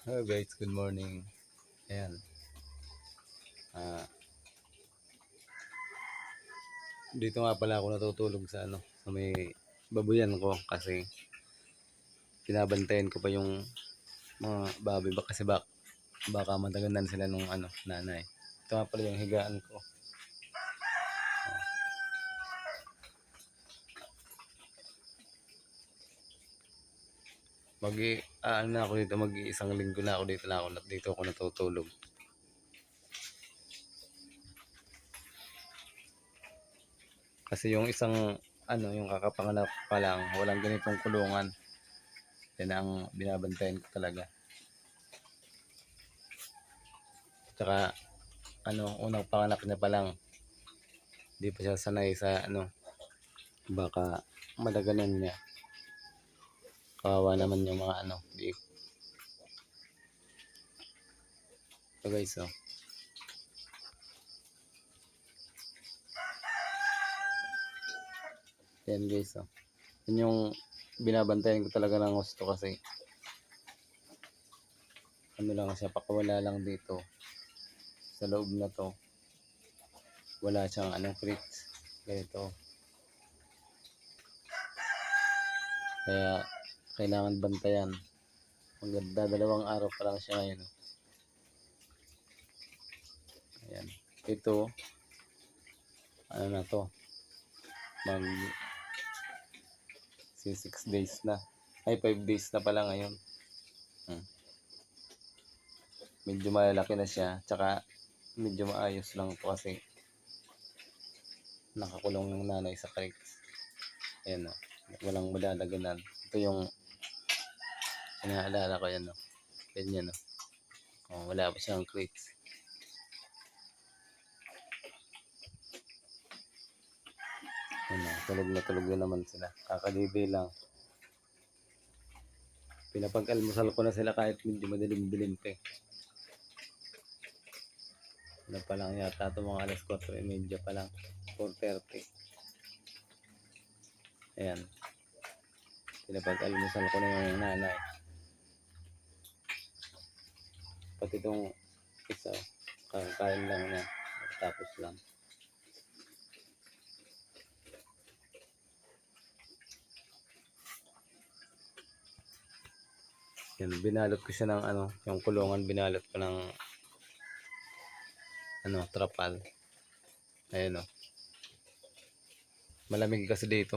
Hello guys, good morning. Ayan. ah Dito nga pala ako natutulog sa sa may babuyan ko kasi binabantayan ko pa yung mga baboy kasi baka mataganan sila nung nanay. Ito nga pala yung higaan ko. Na ako dito, mag-iisang linggo na ako dito ako natutulog. Kasi yung isang yung kakapanganak pa lang, walang ganitong kulungan. Yan ang binabantayan ko talaga. Tsaka unang panganak niya pa lang, hindi pa siya sanay sa baka madaganan niya. Kawawa naman yung mga biik. So guys, yan guys, yun yung binabantayan ko talaga ng gusto kasi lang siya, pakawala lang dito sa loob na to, wala siyang crates ganito, kaya kailangan bantayan. Maganda, 2 araw pa lang siya ngayon. Ayan, ito na to, mag 6 days na, ay 5 days na pala ngayon. Medyo malalaki na siya, tsaka medyo maayos lang to kasi nakakulong yung nanay sa crates. Ayan walang madadaganan. Ito yung inaalala ko, yan ganyan wala pa siyang crates. Tulog na naman sila, kakalibre lang. Pinapag-almusal ko na sila kahit medyo madilim-dilim pa pa lang yata ito, mga alas 4:30 pa lang, 4:30. Ayan, pinapag-almusal ko na yung nanay. Pati itong isa, kakain lang na, tapos lang. Yan, binalot ko siya ng yung kulungan, binalot ko ng trapal. Ayan malamig kasi dito.